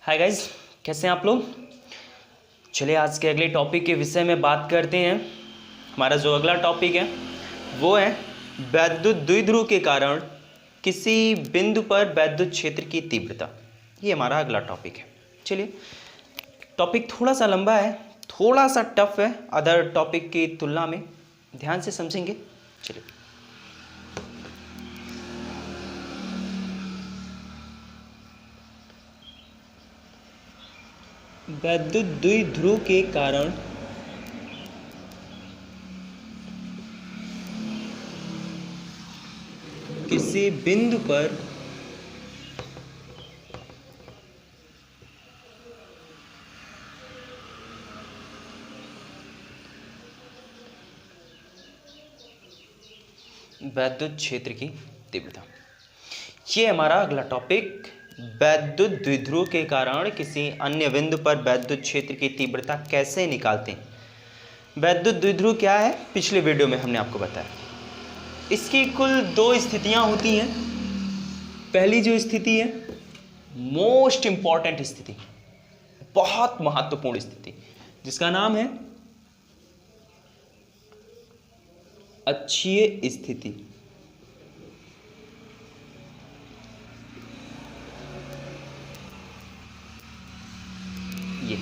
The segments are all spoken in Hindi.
हाय गाइस, कैसे हैं आप लोग। चलिए आज के अगले टॉपिक के विषय में बात करते हैं। हमारा जो अगला टॉपिक है वो है वैद्युत द्विध्रुव के कारण किसी बिंदु पर वैद्युत क्षेत्र की तीव्रता। ये हमारा अगला टॉपिक है। चलिए, टॉपिक थोड़ा सा लंबा है, थोड़ा सा टफ है अदर टॉपिक की तुलना में, ध्यान से समझेंगे। चलिए, वैद्युत द्विध्रुव के कारण किसी बिंदु पर वैद्युत क्षेत्र की तीव्रता। ये हमारा अगला टॉपिक, वैद्युत द्विध्रुव के कारण किसी अन्य बिंदु पर वैद्युत क्षेत्र की तीव्रता कैसे निकालते हैं। वैद्युत द्विध्रुव क्या है, पिछले वीडियो में हमने आपको बताया। इसकी कुल दो स्थितियां होती हैं। पहली जो स्थिति है, मोस्ट इंपॉर्टेंट स्थिति, बहुत महत्वपूर्ण स्थिति, जिसका नाम है अक्षीय स्थिति। ये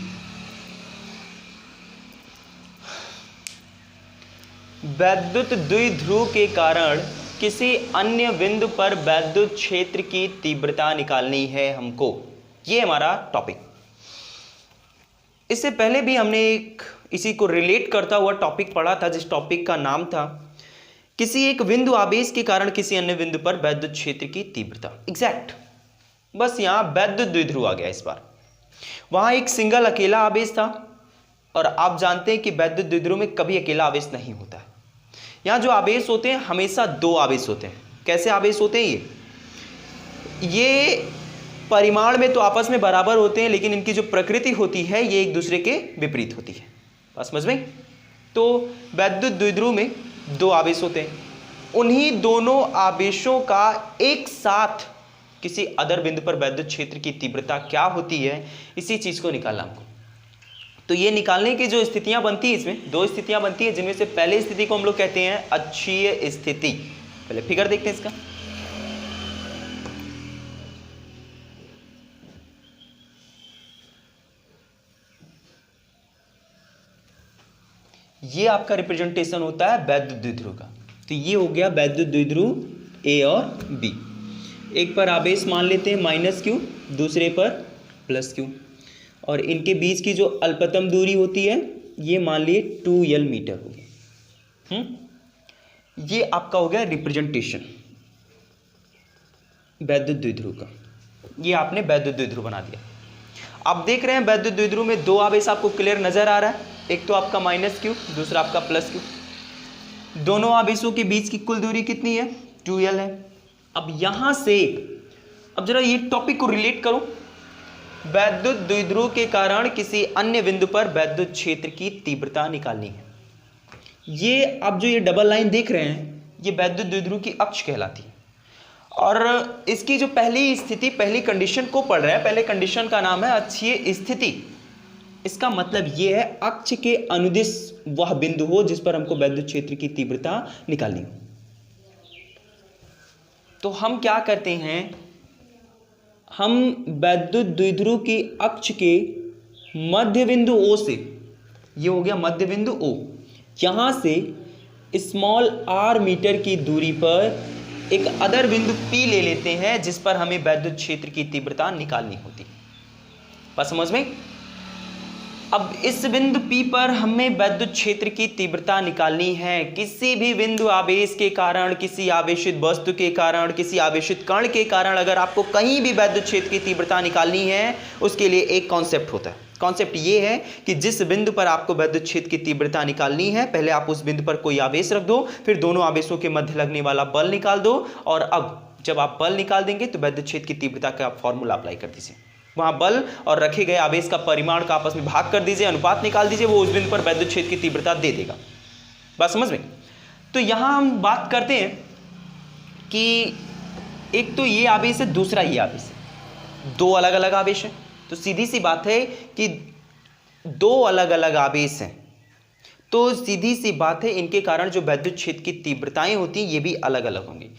वैद्युत द्विध्रुव के कारण किसी अन्य बिंदु पर वैद्युत क्षेत्र की तीव्रता निकालनी है हमको। ये हमारा टॉपिक। इससे पहले भी हमने एक इसी को रिलेट करता हुआ टॉपिक पढ़ा था, जिस टॉपिक का नाम था किसी एक बिंदु आवेश के कारण किसी अन्य बिंदु पर वैद्युत क्षेत्र की तीव्रता। एग्जैक्ट, बस यहां वैद्युत द्विध्रुव आ गया इस बार। वहां एक सिंगल अकेला आवेश था, और आप जानते हैं कि वैद्युत द्विध्रुव में कभी अकेला आवेश नहीं होता है। यहां जो आवेश होते हैं हमेशा दो आवेश होते हैं। कैसे आवेश होते हैं ये परिमाण में तो आपस में बराबर होते हैं, लेकिन इनकी जो प्रकृति होती है ये एक दूसरे के विपरीत होती है। बात समझ में। तो वैद्युत द्विध्रुव में दो आवेश होते हैं, उन्हीं दोनों आवेशों का एक साथ किसी अदर बिंदु पर वैद्युत क्षेत्र की तीव्रता क्या होती है, इसी चीज को निकालना हमको। तो ये निकालने की जो स्थितियां बनती है, इसमें दो स्थितियां बनती है, जिनमें से पहली स्थिति को हम लोग कहते हैं अक्षीय स्थिति। पहले फिगर देखते हैं इसका। ये आपका रिप्रेजेंटेशन होता है वैद्युत द्विध्रुव का। तो ये हो गया वैद्युत द्विध्रुव ए और बी। एक पर आवेश मान लेते हैं -q, दूसरे पर +q, और इनके बीच की जो अल्पतम दूरी होती है ये मान लिए 2l मीटर हो गया। ये आपका हो गया रिप्रेजेंटेशन वैद्युत द्विध्रुव का। ये आपने वैद्युत द्विध्रुव बना दिया। आप देख रहे हैं वैद्युत द्विध्रुव में दो आवेश आपको क्लियर नजर आ रहा है, एक तो आपका -q, दूसरा आपका +q। दोनों आवेशों के बीच की कुल दूरी कितनी है, 2l है। अब यहां से अब जरा ये टॉपिक को रिलेट करो। वैद्युत द्विध्रुव के कारण किसी अन्य बिंदु पर वैद्युत क्षेत्र की तीव्रता निकालनी है। ये अब जो ये डबल लाइन देख रहे हैं ये वैद्युत द्विध्रुव की अक्ष कहलाती है, और इसकी जो पहली स्थिति, पहली कंडीशन को पढ़ रहे हैं, पहले कंडीशन का नाम है अक्षीय स्थिति। इसका मतलब यह है अक्ष के अनुदिश वह बिंदु हो जिस पर हमको वैद्युत क्षेत्र की तीव्रता निकालनी हो। तो हम क्या करते हैं, हम वैद्युत द्विध्रुव की अक्ष के मध्य बिंदु O से, ये हो गया मध्य बिंदु O, यहां से स्मॉल r मीटर की दूरी पर एक अदर बिंदु P ले लेते हैं, जिस पर हमें वैद्युत क्षेत्र की तीव्रता निकालनी होती है। बात समझ में। अब इस बिंदु P पर हमें वैद्युत क्षेत्र की तीव्रता निकालनी है। किसी भी बिंदु आवेश के कारण, किसी आवेशित वस्तु के कारण, किसी आवेशित कण के कारण अगर आपको कहीं भी वैद्युत क्षेत्र की तीव्रता निकालनी है, उसके लिए एक कॉन्सेप्ट होता है। कॉन्सेप्ट ये है कि जिस बिंदु पर आपको वैद्युत क्षेत्र की तीव्रता निकालनी है, पहले आप उस बिंदु पर कोई आवेश रख दो, फिर दोनों आवेशों के मध्य लगने वाला बल निकाल दो, और अब जब आप बल निकाल देंगे तो वैद्युत क्षेत्र की तीव्रता का फॉर्मूला अप्लाई कर दीजिए। वहां बल और रखे गए आवेश का परिमाण का आपस में भाग कर दीजिए, अनुपात निकाल दीजिए, वो उस बिंदु पर वैद्युत क्षेत्र की तीव्रता दे देगा। बात समझ में। तो यहां हम बात करते हैं कि एक तो ये आवेश है, दूसरा ये आवेश है, दो अलग अलग आवेश हैं। तो सीधी सी बात है कि दो अलग अलग आवेश हैं, तो सीधी सी बात है इनके कारण जो वैद्युत क्षेत्र की तीव्रताएं होती हैं ये भी अलग अलग होंगी।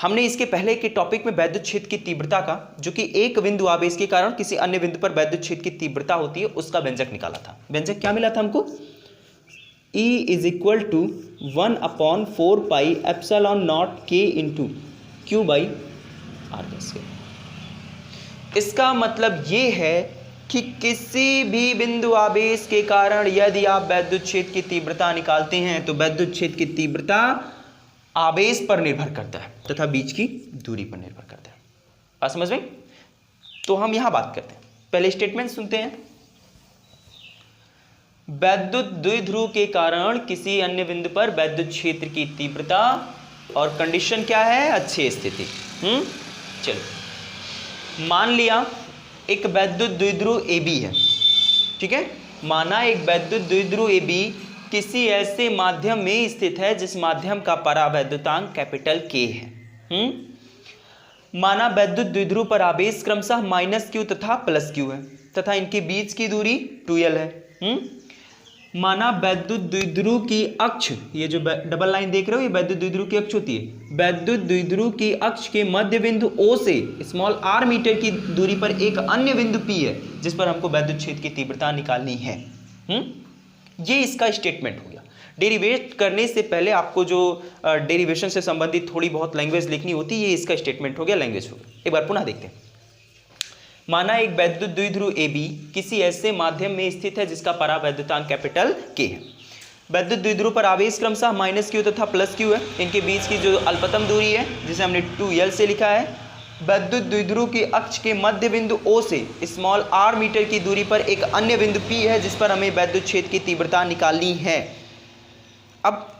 हमने इसके पहले के टॉपिक में वैद्युत क्षेत्र की तीव्रता का, जो कि एक बिंदु आवेश के कारण किसी अन्य बिंदु पर वैद्युत क्षेत्र की तीव्रता होती है, उसका व्यंजक निकाला था। व्यंजक क्या मिला था हमको? E is equal to 1/4 pi epsilon naught K into Q by R का स्क्वायर। इसका मतलब ये है कि किसी भी बिंदु आवेश के कारण यदि आप वैद्युत क्षेत्र की तीव्रता निकालते हैं तो वैद्युत क्षेत्र की तीव्रता आवेश पर निर्भर करता है तथा बीच की दूरी पर निर्भर करता है। बात समझ में? तो हम यहां बात करते हैं, पहले स्टेटमेंट सुनते हैं। वैद्युत द्विध्रुव के कारण किसी अन्य बिंदु पर वैद्युत क्षेत्र की तीव्रता, और कंडीशन क्या है? अच्छी स्थिति। चलो, मान लिया एक वैद्युत द्विध्रुव AB है, ठीक है। माना एक वैद्युत द्विध्रुव AB किसी ऐसे माध्यम में स्थित है जिस माध्यम का परावैद्युतांक कैपिटल K है। माना वैद्युत द्विध्रुव पर आवेश क्रमशः -Q तथा +Q है तथा इनके बीच की दूरी 2L है। माना वैद्युत द्विध्रुव की अक्ष, ये जो डबल लाइन देख रहे हो, ये वैद्युत द्विध्रुव की अक्ष होती है। वैद्युत द्विध्रुव की अक्ष के मध्य बिंदु O से स्मॉल r मीटर की दूरी पर एक अन्य बिंदु P है जिस पर हमको वैद्युत क्षेत्र की तीव्रता निकालनी है। ये इसका स्टेटमेंट हो गया। डेरिवेट करने से पहले आपको जो डेरिवेशन से संबंधित थोड़ी बहुत लैंग्वेज लिखनी होती है, ये इसका स्टेटमेंट हो गया, लैंग्वेज हो गया। एक बार पुनः देखते हैं। माना एक वैद्युत द्विध्रुव AB किसी ऐसे माध्यम में स्थित है जिसका परावैद्युतांक कैपिटल K है। वैद्युत द्विध्रुव पर आवेश क्रमशः -Q तथा +Q है। इनके बीच की जो अल्पतम दूरी है जिसे हमने 2L से लिखा है। वैद्युत द्विध्रुव की अक्ष के मध्य बिंदु O से स्मॉल r मीटर की दूरी पर एक अन्य बिंदु P है जिस पर हमें वैद्युत क्षेत्र की तीव्रता निकालनी है। अब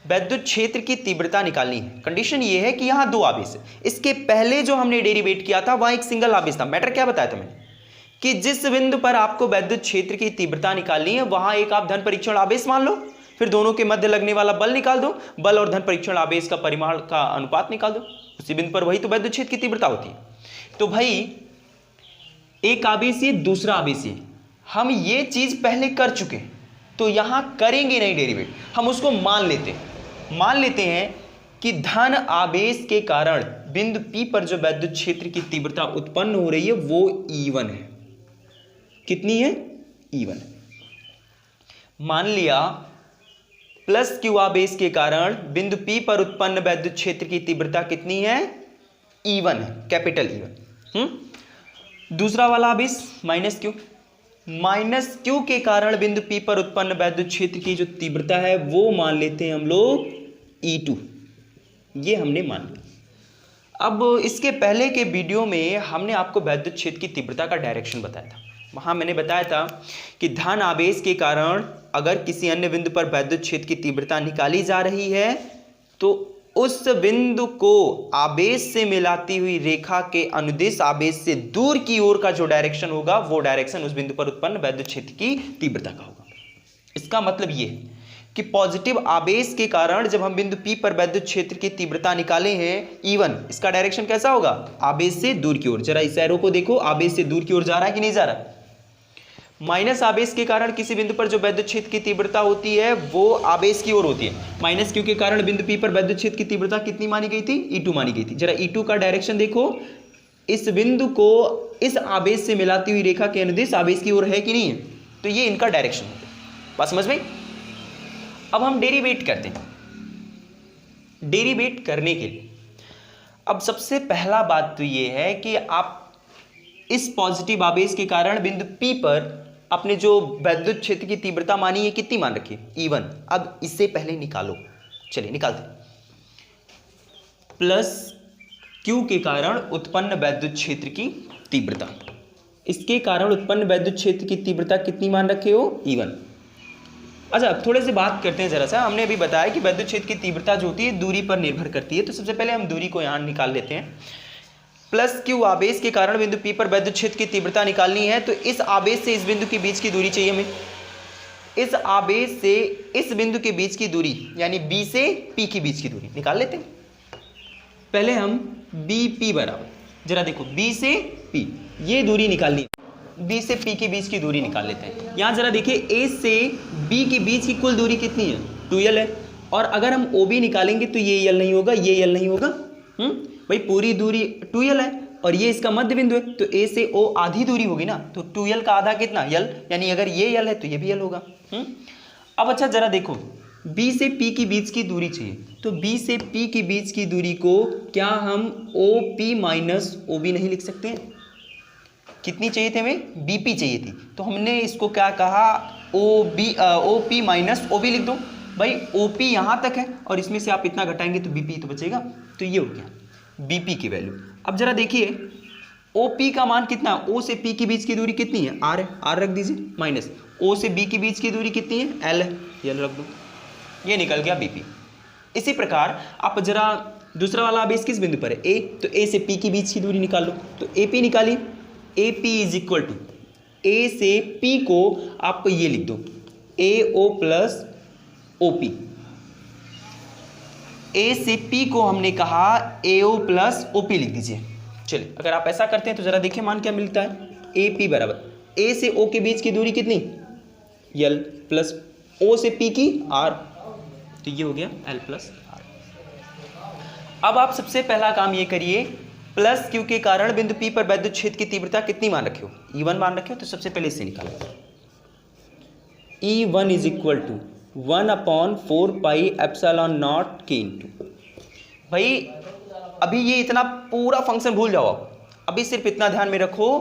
वैद्युत क्षेत्र की तीव्रता निकालनी है। कंडीशन ये है कि यहाँ दो आवेश है। इसके पहले जो हमने डेरिवेट किया था वहाँ एक सिंगल आवेश था। मैटर क्या बताया था मैंने? कि जिस बिंदु पर आपको वैद्युत क्षेत्र की तीव्रता निकालनी है वहाँ एक आप धन परीक्षण आवेश मान लो, फिर दोनों के मध्य लगने वाला बल निकाल दो, बल और धन परीक्षण आवेश का परिमाण का अनुपात निकाल दो, उसी बिंदु पर वही तो वैद्युत क्षेत्र की तीव्रता होती है। तो भाई एक आवेशी दूसरा आवेशी, हम ये चीज पहले कर चुके हैं तो यहां करेंगे नहीं डेरिवेट, हम उसको मान लेते हैं कि धन आवेश के कारण बिंदु P पर जो वैद्युत क्षेत्र की तीव्रता उत्पन्न हो रही है वो E1 है। कितनी है? E1 है। मान लिया +Q आवेश के कारण बिंदु P पर उत्पन्न वैद्युत क्षेत्र की तीव्रता कितनी है? E1 है, कैपिटल E1। दूसरा वाला आवेश -Q के कारण बिंदु P पर उत्पन्न वैद्युत क्षेत्र की जो तीव्रता है वो मान लेते हैं हम लोग E2। ये हमने मान लिया। अब इसके पहले के वीडियो में हमने आपको वैद्युत क्षेत्र की तीव्रता का डायरेक्शन बताया था। वहां मैंने बताया था कि धन आवेश के कारण अगर किसी अन्य बिंदु पर वैद्युत क्षेत्र की तीव्रता निकाली जा रही है तो उस बिंदु को आवेश से मिलाती हुई रेखा के अनुदिश आवेश से दूर की ओर का जो डायरेक्शन होगा वो डायरेक्शन उस बिंदु पर उत्पन्न वैद्युत क्षेत्र की तीव्रता का होगा। इसका मतलब ये है कि पॉजिटिव आवेश के कारण जब हम बिंदु P पर वैद्युत क्षेत्र की तीव्रता निकाले हैं E1, इसका डायरेक्शन कैसा होगा? आवेश से दूर की ओर। जरा इस एरो को देखो, आवेश से दूर की ओर जा रहा है कि नहीं जा रहा? माइनस आवेश के कारण किसी बिंदु पर जो वैद्युत क्षेत्र की तीव्रता होती है वो आवेश की ओर होती है। -Q के कारण बिंदु P पर वैद्युत क्षेत्र की तीव्रता कितनी मानी गई थी? E2 मानी गई थी। जरा E2 का डायरेक्शन देखो, इस बिंदु को इस आवेश से मिलाती हुई रेखा के अनुदिश आवेश की ओर है कि नहीं है? तो ये इनका डायरेक्शन है। बात समझ में? अब हम डेरिवेट करते हैं। डेरिवेट करने के लिए अब सबसे पहला बात तो ये है कि आप इस पॉजिटिव आवेश के कारण बिंदु P पर अपने जो वैद्युत क्षेत्र की तीव्रता मानी है कितनी मान रखी है? E1। अब इससे पहले निकालो, चलिए निकालते हैं। +Q के कारण उत्पन्न वैद्युत क्षेत्र की तीव्रता, इसके कारण उत्पन्न वैद्युत क्षेत्र की तीव्रता कितनी मान रखे हो? E1। अच्छा, अब थोड़े से बात करते हैं जरा सा। हमने अभी बताया कि वैद्युत क्षेत्र की तीव्रता जो होती है दूरी पर निर्भर करती है, तो सबसे पहले हम दूरी को यहाँ निकाल लेते हैं। +Q आवेश के कारण बिंदु P पर वैद्युत क्षेत्र की तीव्रता निकालनी है, तो इस आवेश से इस बिंदु के बीच की दूरी चाहिए हमें। इस आवेश से इस बिंदु के बीच की दूरी यानी B से P के बीच की दूरी निकाल लेते हैं। पहले हम BP बराबर जरा देखो बी से पी ये दूरी निकालनी है, बी से पी के बीच की दूरी निकाल लेते हैं। यहाँ जरा देखिए ए से बी के बीच की कुल दूरी कितनी है, 2l है, और अगर हम ओ बी निकालेंगे तो ये यल नहीं होगा, ये यल नहीं होगा। भाई पूरी दूरी 2l है और ये इसका मध्य बिंदु है, तो ए से ओ आधी दूरी होगी ना, तो 2l का आधा कितना, यल, यानी अगर ये यल है तो ये भी यल होगा। अब अच्छा जरा देखो B से P के बीच की दूरी चाहिए, तो B से P के बीच की दूरी को क्या हम OP माइनस OB नहीं लिख सकते हैं? कितनी चाहिए थी हमें, BP चाहिए थी, तो हमने इसको क्या कहा, OP माइनस OB लिख दो। भाई OP यहाँ तक है और इसमें से आप इतना घटाएंगे तो BP तो बचेगा, तो ये हो गया BP की वैल्यू। अब जरा देखिए OP का मान कितना है, O से P के बीच की दूरी कितनी है, R है, R रख दीजिए, माइनस O से B के बीच की दूरी कितनी है, L है, L रख दो, ये निकल गया BP। इसी प्रकार आप जरा दूसरा वाला आवेश किस बिंदु पर है, A, तो A से P के बीच की दूरी निकाल लो, तो AP निकाली, AP is equal to A से P को आपको ये लिख दो AO प्लस OP, A से P को हमने कहा AO प्लस OP लिख दीजिए। चलिए अगर आप ऐसा करते हैं तो जरा देखिए मान क्या मिलता है, AP बराबर A से O के बीच की दूरी कितनी, L प्लस O से P की R, तो ये हो गया L प्लस R। अब आप सबसे पहला काम ये करिए, प्लस क्यू के कारण बिंदु P पर वैद्युत क्षेत्र की तीव्रता कितनी मान रखे हो, E1 मान रखे हो, तो सबसे पहले इससे निकालो, E1 is equal to 1/4πε0 k into, भाई अभी ये इतना पूरा फंक्शन भूल जाओ आप, अभी सिर्फ इतना ध्यान में रखो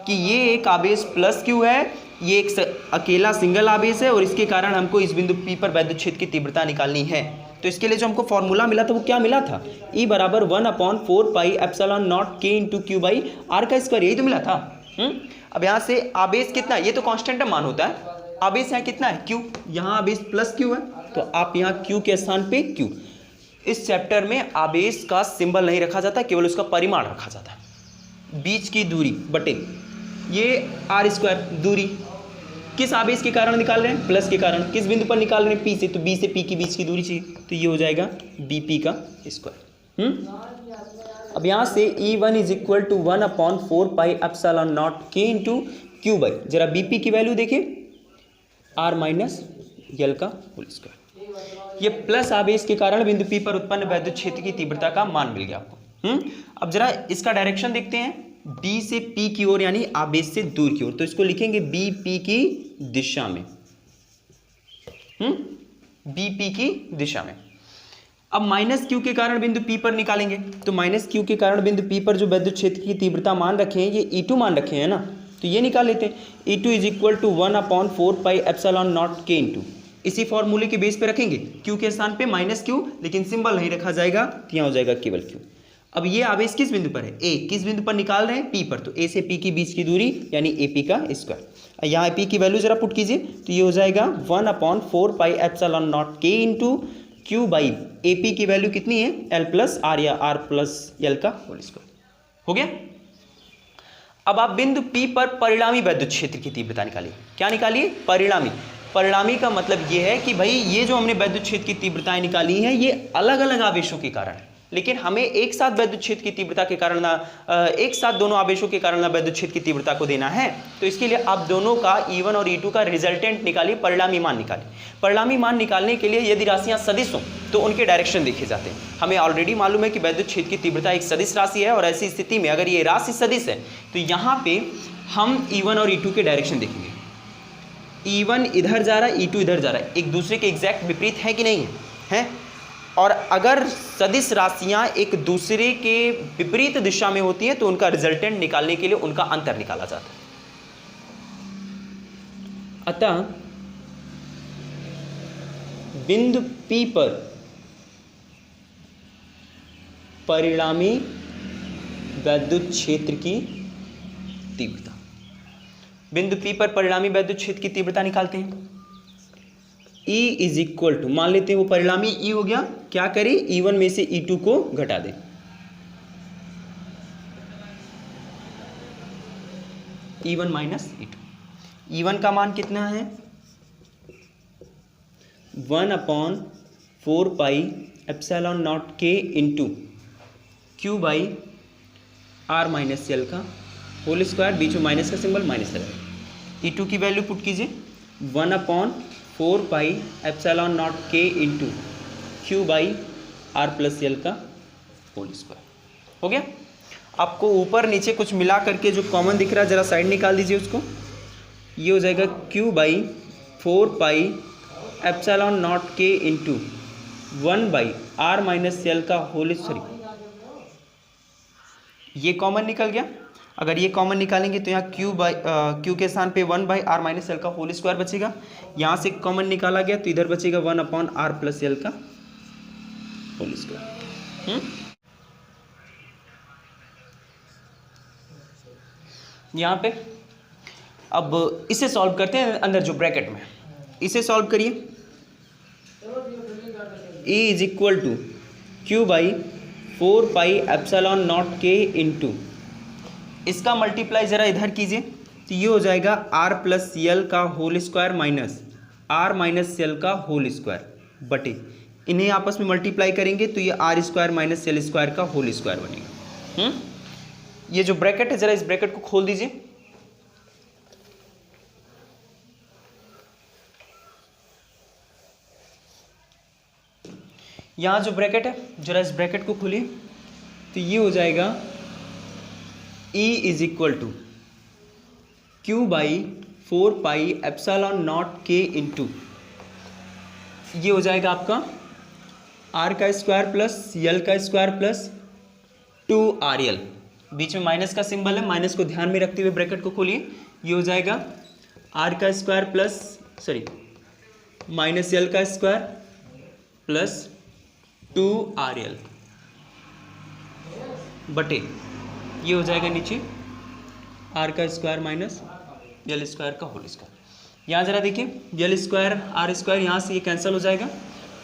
कि ये एक आवेश प्लस क्यू है, ये एक अकेला सिंगल आवेश है और इसके कारण हमको इस बिंदु P पर वैद्युत क्षेत्र की तीव्रता निकालनी है। तो इसके लिए जो हमको फॉर्मूला मिला था वो क्या मिला था, E बराबर 1/4πε0 k into Q by R का स्क्वायर, यही तो मिला था। अब यहाँ से आवेश कितना, ये तो कांस्टेंट मान होता है, आवेश यहाँ कितना है Q, यहाँ आवेश प्लस Q है, तो आप यहाँ Q के स्थान पे Q। इस चैप्टर में आवेश का सिंबल नहीं रखा जाता, केवल उसका परिमाण रखा जाता है, बीच की दूरी बटे ये आर स्क्वायर, दूरी किस आवेश के कारण निकाल रहे हैं, प्लस के कारण, किस बिंदु पर निकाल रहे हैं, P से, तो B से P के बीच की दूरी चाहिए, तो ये हो जाएगा BP का स्क्वायर। अब यहाँ से E1 is equal to 1/4πε0 k into Q by, जरा BP की वैल्यू देखिए, R माइनस L का होल स्क्वायर, ये प्लस आवेश के कारण बिंदु P पर उत्पन्न वैद्युत क्षेत्र की तीव्रता का मान मिल गया आपको। अब जरा इसका डायरेक्शन देखते हैं, D से P की ओर यानी आवेश से दूर की ओर, तो इसको लिखेंगे BP की दिशा में, BP की दिशा में। अब माइनस क्यू के कारण बिंदु P पर निकालेंगे, तो माइनस क्यू के कारण बिंदु P पर जो वैद्युत क्षेत्र की तीव्रता मान रखे हैं ये E2 मान रखे हैं ना, तो ये निकाल लेते हैं, E2 is equal to 1/4πε0 k into, इसी फॉर्मूले के बेस पे रखेंगे, Q के स्थान पे माइनस Q, लेकिन सिंबल नहीं रखा जाएगा, तो यहाँ हो जाएगा केवल Q। अब ये आवेश किस बिंदु पर है, A, किस बिंदु पर निकाल रहे हैं, P पर, तो A से P के बीच की दूरी यानी AP का स्क्वायर। यहाँ P की वैल्यू जरा पुट कीजिए, तो ये हो जाएगा 1/4πε0 k into Q by AP की वैल्यू कितनी है, L प्लस R या R प्लस L का होल स्क्वायर, हो गया। अब आप बिंदु P पर परिणामी वैद्युत क्षेत्र की तीव्रता निकालिए, क्या निकालिए, परिणामी। परिणामी का मतलब ये है कि भाई ये जो हमने वैद्युत क्षेत्र की तीव्रताएं निकाली हैं ये अलग अलग आवेशों के कारण है, लेकिन हमें एक साथ वैद्युत क्षेत्र की तीव्रता के कारण ना एक साथ दोनों आवेशों के कारण ना वैद्युत क्षेत्र की तीव्रता को देना है, तो इसके लिए आप दोनों का E1 और E2 का रिजल्टेंट निकालिए, परिणामी मान निकालिए। परिणामी मान निकालने के लिए यदि राशियां सदिश हों तो उनके डायरेक्शन देखे जाते हैं। हमें ऑलरेडी मालूम है कि वैद्युत क्षेत्र की तीव्रता एक सदिश राशि है और ऐसी स्थिति में अगर ये राशि सदिश है तो यहाँ पे हम E1 और E2 के डायरेक्शन देखेंगे, E1 इधर जा रहा है, E2 इधर जा रहा है, एक दूसरे के एग्जैक्ट विपरीत है कि नहीं है, और अगर सदिश राशियां एक दूसरे के विपरीत दिशा में होती हैं तो उनका रिजल्टेंट निकालने के लिए उनका अंतर निकाला जाता है। अतः बिंदु P पर परिणामी वैद्युत क्षेत्र की तीव्रता, बिंदु P पर परिणामी वैद्युत क्षेत्र की तीव्रता निकालते हैं, E इज इक्वल टू, मान लेते हैं वो परिणामी E हो गया, क्या करें E1 में से E2 को घटा दें, E1 माइनस E2, E1 का मान कितना है 1/4πε0 k into Q by R minus L का होल स्क्वायर, बीच में माइनस का सिंबल माइनस लगाए। E2 की वैल्यू पुट कीजिए 1/4πε0 k into Q by R plus L का होल स्क्वायर। हो गया। आपको ऊपर नीचे कुछ मिला करके जो कॉमन दिख रहा है जरा साइड निकाल दीजिए उसको। ये हो जाएगा Q by 4πε0 k into 1/r minus L का होल स्क्वायर। ये कॉमन निकल गया। अगर ये कॉमन निकालेंगे तो यहाँ क्यू के स्थान पे 1/r माइनस यल का होल स्क्वायर बचेगा। यहाँ से कॉमन निकाला गया तो इधर बचेगा 1/r प्लस यल का होल स्क्वायर। यहाँ पे अब इसे सॉल्व करते हैं। अंदर जो ब्रैकेट में इसे सॉल्व करिए। E is equal to Q by 4πε0 k into, इसका मल्टीप्लाई ज़रा इधर कीजिए तो ये हो जाएगा r प्लस यल का whole square minus r minus L का होल स्क्वायर बटे, इन्हें आपस में मल्टीप्लाई करेंगे तो ये r square minus L square का होल स्क्वायर बनेगा। ये जो ब्रैकेट है ज़रा इस ब्रैकेट को खोल दीजिए। यहाँ जो ब्रैकेट है जरा इस ब्रैकेट को खोलिए तो ये हो जाएगा E is equal to Q by 4πε0 k into, ये हो जाएगा आपका r का स्क्वायर प्लस यल का स्क्वायर प्लस 2rl, बीच में माइनस का सिंबल है, माइनस को ध्यान में रखते हुए ब्रैकेट को खोलिए। ये हो जाएगा r का स्क्वायर प्लस माइनस यल का स्क्वायर प्लस 2rl बटे, ये हो जाएगा नीचे r का स्क्वायर माइनस यल स्क्वायर का होल स्क्वायर। यहाँ ज़रा देखिए यल स्क्वायर आर स्क्वायर यहाँ से ये कैंसिल हो जाएगा,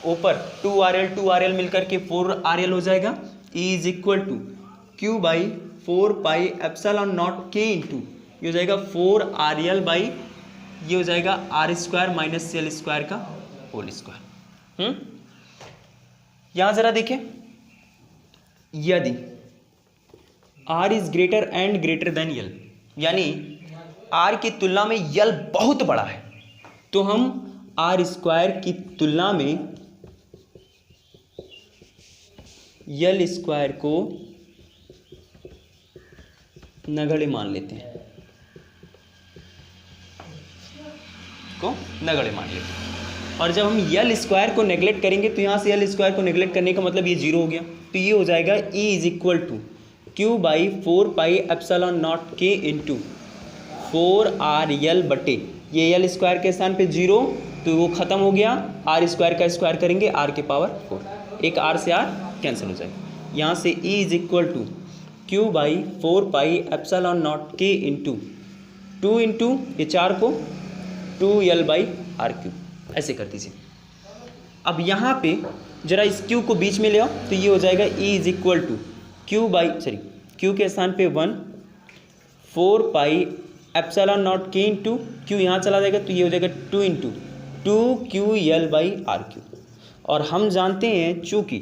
ऊपर 2rl मिलकर के 4rl हो जाएगा। E is equal to Q by 4πε0 k into, ये हो जाएगा 4rl बाई, ये हो जाएगा r square minus L square का होल स्क्वायर। यहाँ ज़रा देखिए, यदि r is greater and greater than L, यानी r की तुलना में यल बहुत बड़ा है, तो हम r स्क्वायर की तुलना में यल स्क्वायर को नगण्य मान लेते हैं, और जब हम यल स्क्वायर को नेगलेक्ट करेंगे तो यहाँ से यल स्क्वायर को नेगलेक्ट करने का मतलब ये जीरो हो गया, तो ये हो जाएगा E is equal to Q by 4πε0 k into 4rl बटे, ये यल स्क्वायर के स्थान पे जीरो तो वो ख़त्म हो गया, r स्क्वायर का स्क्वायर करेंगे r के पावर 4, एक r से r कैंसिल हो जाएगा। यहाँ से E is equal to Q by 4πε0 k into 2 into ये 4 को 2l बाई r क्यू, ऐसे कर दीजिए। अब यहाँ पे जरा इस क्यू को बीच में ले आओ तो ये हो जाएगा E is equal to Q के स्थान पे 1 4πε0 k इंटू क्यू यहाँ चला जाएगा तो ये हो जाएगा 2 into 2ql by R Q, और हम जानते हैं चूँकि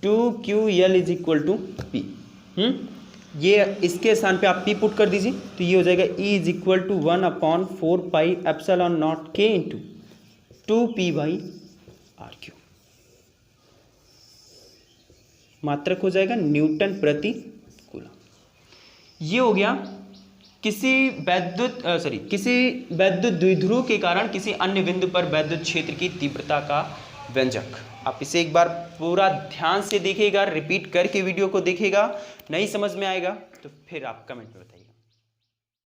2ql is equal to P, ये इसके स्थान पे आप p पुट कर दीजिए तो ये हो जाएगा E is equal to 1/4πε0 k into 2p by R Q, मात्रक हो जाएगा न्यूटन प्रति कूलम। ये हो गया किसी वैद्युत द्विध्रुव के कारण किसी अन्य बिंदु पर वैद्युत क्षेत्र की तीव्रता का व्यंजक। आप इसे एक बार पूरा ध्यान से देखिएगा, रिपीट करके वीडियो को देखिएगा, नहीं समझ में आएगा तो फिर आप कमेंट में बताइए।